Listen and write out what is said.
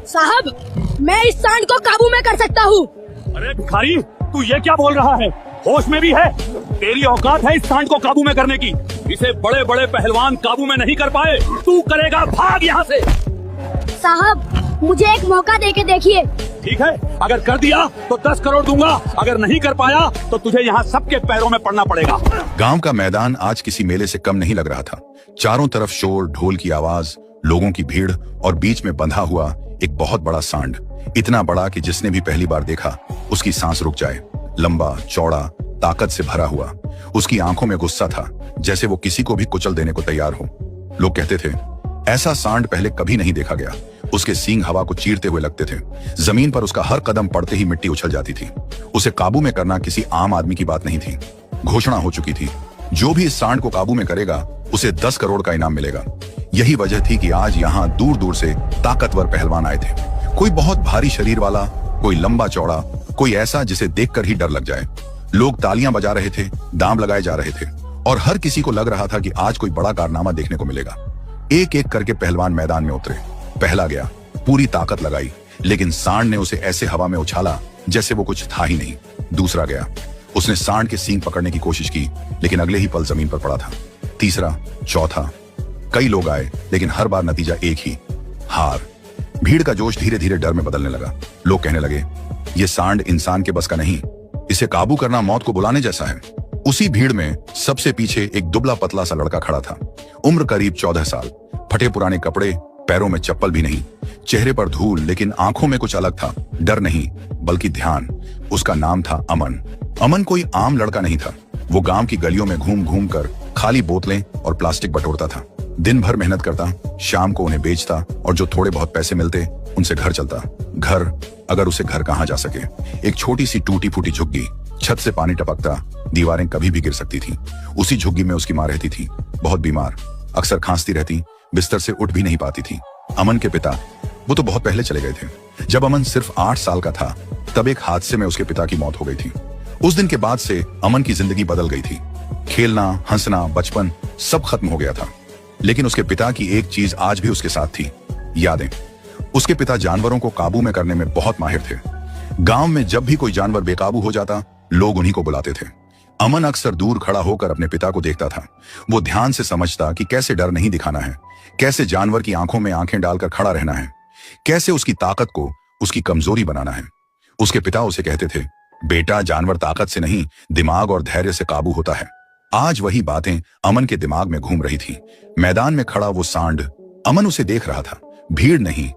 साहब, मैं इस सांड को काबू में कर सकता हूँ। अरे भिखारी, तू ये क्या बोल रहा है? होश में भी है? तेरी औकात है इस सांड को काबू में करने की? इसे बड़े बड़े पहलवान काबू में नहीं कर पाए, तू करेगा? भाग यहाँ से। साहब, मुझे एक मौका देके देखिए। ठीक है, अगर कर दिया तो 10 करोड़ दूंगा, अगर नहीं कर पाया तो तुझे यहाँ सबके पैरों में पड़ना पड़ेगा। गांव का मैदान आज किसी मेले से कम नहीं लग रहा था। चारों तरफ शोर, ढोल की आवाज, लोगों की भीड़ और बीच में बंधा हुआ एक बहुत बड़ा सांड। इतना बड़ा कि जिसने भी पहली बार देखा उसकी सांस रुक जाए। लंबा, चौड़ा, ताकत से भरा हुआ। उसकी आंखों में गुस्सा था, जैसे वो किसी को भी कुचल देने को तैयार हो। लोग कहते थे, ऐसा सांड पहले कभी नहीं देखा गया। उसके सींग हवा को चीरते हुए लगते थे। जमीन पर उसका हर कदम पड़ते ही मिट्टी उछल जाती थी। उसे काबू में करना किसी आम आदमी की बात नहीं थी। घोषणा हो चुकी थी, जो भी इस सांड को काबू में करेगा उसे 10 करोड़ का इनाम मिलेगा। यही वजह थी कि आज यहाँ दूर दूर से ताकतवर पहलवान आए थे। कोई बहुत भारी शरीर वाला, कोई लंबा चौड़ा, कोई ऐसा जिसे देखकर ही डर लग जाए। लोग तालियां बजा रहे थे, दाम लगाए जा रहे थे और हर किसी को लग रहा था कि आज कोई बड़ा कारनामा देखने को मिलेगा। एक एक करके पहलवान मैदान में उतरे। पहला गया, पूरी ताकत लगाई, लेकिन सांड ने उसे ऐसे हवा में उछाला जैसे वो कुछ था ही नहीं। दूसरा गया, उसने सांड के सींग पकड़ने की कोशिश की, लेकिन अगले ही पल जमीन पर पड़ा था। तीसरा, चौथा, कई लोग आए, लेकिन हर बार नतीजा एक ही, हार। भीड़ का जोश धीरे धीरे डर में बदलने लगा। लोग कहने लगे, ये सांड इंसान के बस का नहीं, इसे काबू करना मौत को बुलाने जैसा है। उसी भीड़ में सबसे पीछे एक दुबला पतला सा लड़का खड़ा था। उम्र करीब 14 साल, फटे पुराने कपड़े, पैरों में चप्पल भी नहीं, चेहरे पर धूल, लेकिन आंखों में कुछ अलग था। डर नहीं, बल्कि ध्यान। उसका नाम था अमन। अमन कोई आम लड़का नहीं था। वो गांव की गलियों में घूम घूम कर खाली बोतलें और प्लास्टिक बटोरता था। दिन भर मेहनत करता, शाम को उन्हें बेचता और जो थोड़े बहुत पैसे मिलते उनसे घर चलता। घर, अगर उसे घर कहाँ जा सके। एक छोटी सी टूटी फूटी झुग्गी, छत से पानी टपकता, दीवारें कभी भी गिर सकती थी। उसी झुग्गी में उसकी माँ रहती थी, बहुत बीमार, अक्सर खांसती रहती, बिस्तर से उठ भी नहीं पाती थी। अमन के पिता, वो तो बहुत पहले चले गए थे। जब अमन सिर्फ 8 साल का था, तब एक हादसे में उसके पिता की मौत हो गई थी। उस दिन के बाद से अमन की जिंदगी बदल गई थी। खेलना, हंसना, बचपन सब खत्म हो गया था। लेकिन उसके पिता की एक चीज आज भी उसके साथ थी, यादें। उसके पिता जानवरों को काबू में करने में बहुत माहिर थे। गांव में जब भी कोई जानवर बेकाबू हो जाता, लोग उन्हीं को बुलाते थे। अमन अक्सर दूर खड़ा होकर अपने पिता को देखता था। वो ध्यान से समझता कि कैसे डर नहीं दिखाना है, कैसे जानवर की आंखों में आंखें डालकर खड़ा रहना है, कैसे उसकी ताकत को उसकी कमजोरी बनाना है। उसके पिता उसे कहते थे, बेटा, जानवर ताकत से नहीं, दिमाग और धैर्य से काबू होता है। आज वही बातें अमन के दिमाग में घूम रही थी। मैदान में खड़ा वो सांड, अमन उसे देख रहा था। भीड़ नहीं,